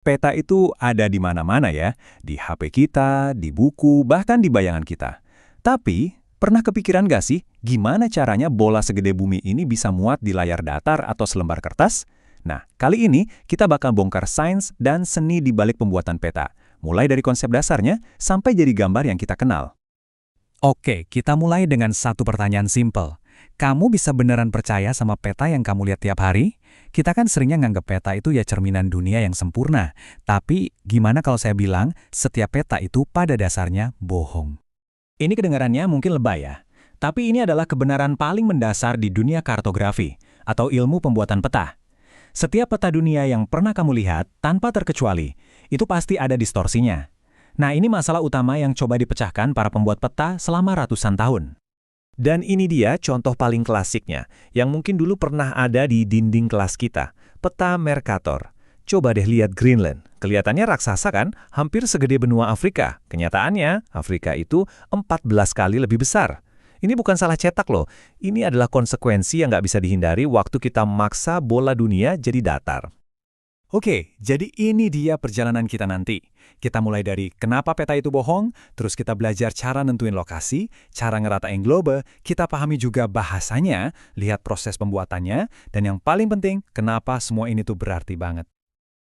Peta itu ada di mana-mana ya, di HP kita, di buku, bahkan di bayangan kita. Tapi, pernah kepikiran gak sih gimana caranya bola segede bumi ini bisa muat di layar datar atau selembar kertas? Nah, kali ini kita bakal bongkar sains dan seni di balik pembuatan peta, mulai dari konsep dasarnya sampai jadi gambar yang kita kenal. Oke, kita mulai dengan satu pertanyaan simpel. Kamu bisa beneran percaya sama peta yang kamu lihat tiap hari? Kita kan seringnya nganggep peta itu ya cerminan dunia yang sempurna. Tapi gimana kalau saya bilang setiap peta itu pada dasarnya bohong? Ini kedengarannya mungkin lebay ya. Tapi ini adalah kebenaran paling mendasar di dunia kartografi atau ilmu pembuatan peta. Setiap peta dunia yang pernah kamu lihat, tanpa terkecuali, itu pasti ada distorsinya. Nah, ini masalah utama yang coba dipecahkan para pembuat peta selama ratusan tahun. Dan ini dia contoh paling klasiknya, yang mungkin dulu pernah ada di dinding kelas kita, peta Mercator. Coba deh lihat Greenland, kelihatannya raksasa kan, hampir segede benua Afrika. Kenyataannya, Afrika itu 14 kali lebih besar. Ini bukan salah cetak loh, ini adalah konsekuensi yang nggak bisa dihindari waktu kita maksa bola dunia jadi datar. Oke, jadi ini dia perjalanan kita nanti. Kita mulai dari kenapa peta itu bohong, terus kita belajar cara nentuin lokasi, cara ngeratain globe, kita pahami juga bahasanya, lihat proses pembuatannya, dan yang paling penting, kenapa semua ini tuh berarti banget.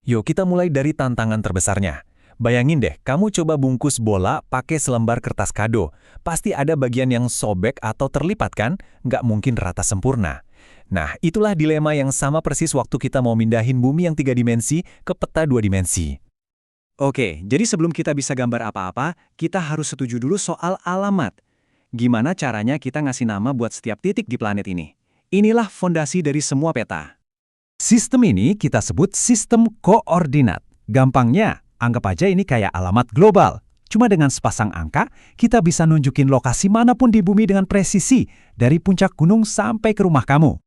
Yuk kita mulai dari tantangan terbesarnya. Bayangin deh, kamu coba bungkus bola pakai selembar kertas kado. Pasti ada bagian yang sobek atau terlipat kan? Nggak mungkin rata sempurna. Nah, itulah dilema yang sama persis waktu kita mau mindahin bumi yang 3 dimensi ke peta 2 dimensi. Oke, jadi sebelum kita bisa gambar apa-apa, kita harus setuju dulu soal alamat. Gimana caranya kita ngasih nama buat setiap titik di planet ini? Inilah fondasi dari semua peta. Sistem ini kita sebut sistem koordinat. Gampangnya, anggap aja ini kayak alamat global. Cuma dengan sepasang angka, kita bisa nunjukin lokasi manapun di bumi dengan presisi, dari puncak gunung sampai ke rumah kamu.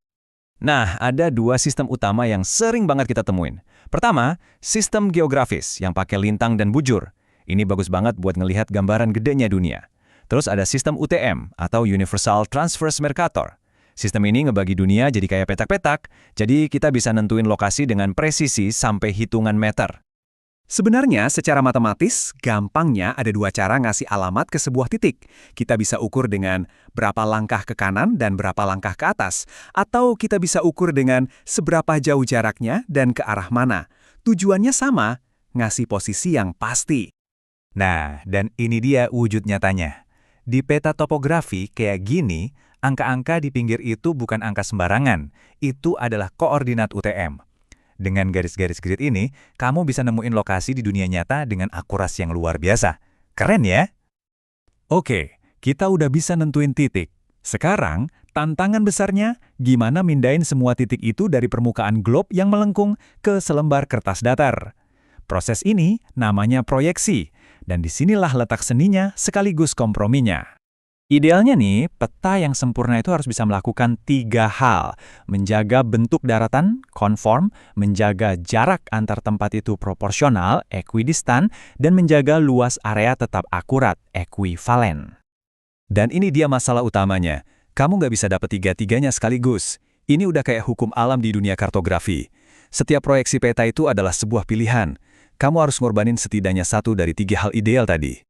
Nah, ada 2 sistem utama yang sering banget kita temuin. Pertama, sistem geografis yang pakai lintang dan bujur. Ini bagus banget buat ngelihat gambaran gedenya dunia. Terus ada sistem UTM atau Universal Transverse Mercator. Sistem ini ngebagi dunia jadi kayak petak-petak, jadi kita bisa nentuin lokasi dengan presisi sampai hitungan meter. Sebenarnya, secara matematis, gampangnya ada 2 cara ngasih alamat ke sebuah titik. Kita bisa ukur dengan berapa langkah ke kanan dan berapa langkah ke atas. Atau kita bisa ukur dengan seberapa jauh jaraknya dan ke arah mana. Tujuannya sama, ngasih posisi yang pasti. Nah, dan ini dia wujud nyatanya. Di peta topografi kayak gini, angka-angka di pinggir itu bukan angka sembarangan. Itu adalah koordinat UTM. Dengan garis-garis grid ini, kamu bisa nemuin lokasi di dunia nyata dengan akurasi yang luar biasa. Keren ya? Oke, kita udah bisa nentuin titik. Sekarang, tantangan besarnya, gimana mindahin semua titik itu dari permukaan globe yang melengkung ke selembar kertas datar. Proses ini namanya proyeksi, dan disinilah letak seninya sekaligus komprominya. Idealnya nih, peta yang sempurna itu harus bisa melakukan 3 hal. Menjaga bentuk daratan, konform, menjaga jarak antar tempat itu proporsional, equidistant, dan menjaga luas area tetap akurat, equivalen. Dan ini dia masalah utamanya. Kamu nggak bisa dapet 3-tiganya sekaligus. Ini udah kayak hukum alam di dunia kartografi. Setiap proyeksi peta itu adalah sebuah pilihan. Kamu harus ngorbanin setidaknya 1 dari 3 hal ideal tadi.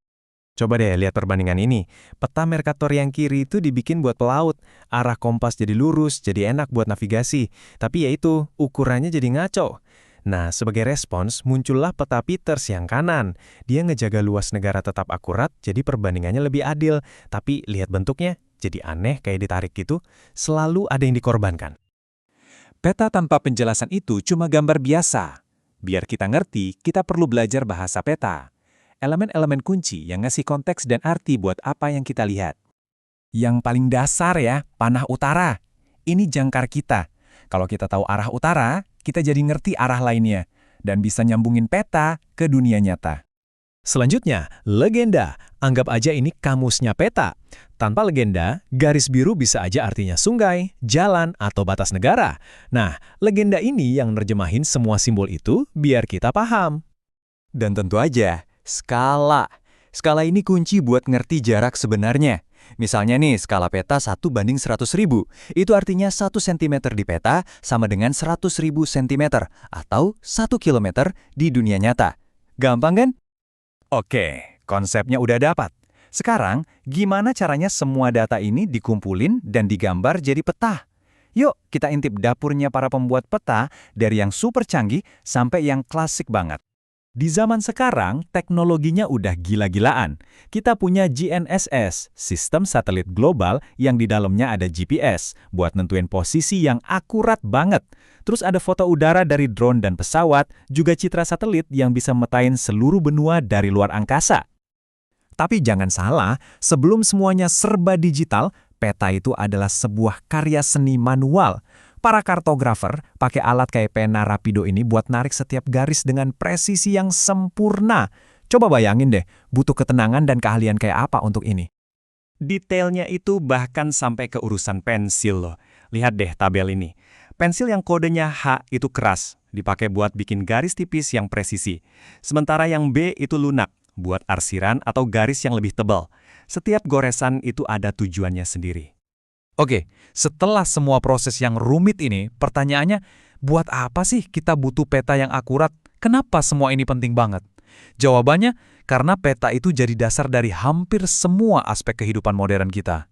Coba deh lihat perbandingan ini. Peta Mercator yang kiri itu dibikin buat pelaut. Arah kompas jadi lurus, jadi enak buat navigasi. Tapi ya itu, ukurannya jadi ngaco. Nah, sebagai respons, muncullah peta Peters yang kanan. Dia ngejaga luas negara tetap akurat, jadi perbandingannya lebih adil. Tapi lihat bentuknya, jadi aneh kayak ditarik gitu. Selalu ada yang dikorbankan. Peta tanpa penjelasan itu cuma gambar biasa. Biar kita ngerti, kita perlu belajar bahasa peta. Elemen-elemen kunci yang ngasih konteks dan arti buat apa yang kita lihat. Yang paling dasar ya, panah utara. Ini jangkar kita. Kalau kita tahu arah utara, kita jadi ngerti arah lainnya, dan bisa nyambungin peta ke dunia nyata. Selanjutnya, legenda. Anggap aja ini kamusnya peta. Tanpa legenda, garis biru bisa aja artinya sungai, jalan, atau batas negara. Nah, legenda ini yang nerjemahin semua simbol itu biar kita paham. Dan tentu aja, skala. Skala ini kunci buat ngerti jarak sebenarnya. Misalnya nih, skala peta 1:100.000. Itu artinya 1 cm di peta sama dengan 100.000 cm atau 1 kilometer di dunia nyata. Gampang kan? Oke, konsepnya udah dapat. Sekarang, gimana caranya semua data ini dikumpulin dan digambar jadi peta? Yuk, kita intip dapurnya para pembuat peta dari yang super canggih sampai yang klasik banget. Di zaman sekarang, teknologinya udah gila-gilaan. Kita punya GNSS, sistem satelit global yang di dalamnya ada GPS, buat nentuin posisi yang akurat banget. Terus ada foto udara dari drone dan pesawat, juga citra satelit yang bisa metain seluruh benua dari luar angkasa. Tapi jangan salah, sebelum semuanya serba digital, peta itu adalah sebuah karya seni manual. Para kartografer pakai alat kayak pena rapido ini buat narik setiap garis dengan presisi yang sempurna. Coba bayangin deh, butuh ketenangan dan keahlian kayak apa untuk ini. Detailnya itu bahkan sampai ke urusan pensil loh. Lihat deh tabel ini. Pensil yang kodenya H itu keras, dipakai buat bikin garis tipis yang presisi. Sementara yang B itu lunak, buat arsiran atau garis yang lebih tebal. Setiap goresan itu ada tujuannya sendiri. Oke, setelah semua proses yang rumit ini, pertanyaannya, buat apa sih kita butuh peta yang akurat? Kenapa semua ini penting banget? Jawabannya, karena peta itu jadi dasar dari hampir semua aspek kehidupan modern kita.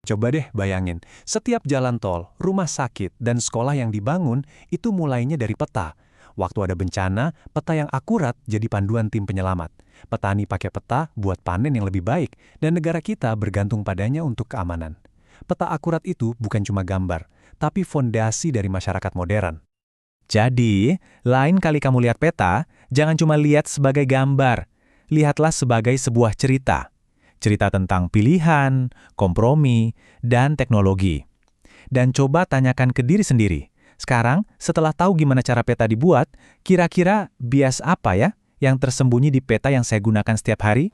Coba deh bayangin, setiap jalan tol, rumah sakit, dan sekolah yang dibangun itu mulainya dari peta. Waktu ada bencana, peta yang akurat jadi panduan tim penyelamat. Petani pakai peta buat panen yang lebih baik, dan negara kita bergantung padanya untuk keamanan. Peta akurat itu bukan cuma gambar, tapi fondasi dari masyarakat modern. Jadi, lain kali kamu lihat peta, jangan cuma lihat sebagai gambar. Lihatlah sebagai sebuah cerita. Cerita tentang pilihan, kompromi, dan teknologi. Dan coba tanyakan ke diri sendiri. Sekarang, setelah tahu gimana cara peta dibuat, kira-kira bias apa ya yang tersembunyi di peta yang saya gunakan setiap hari?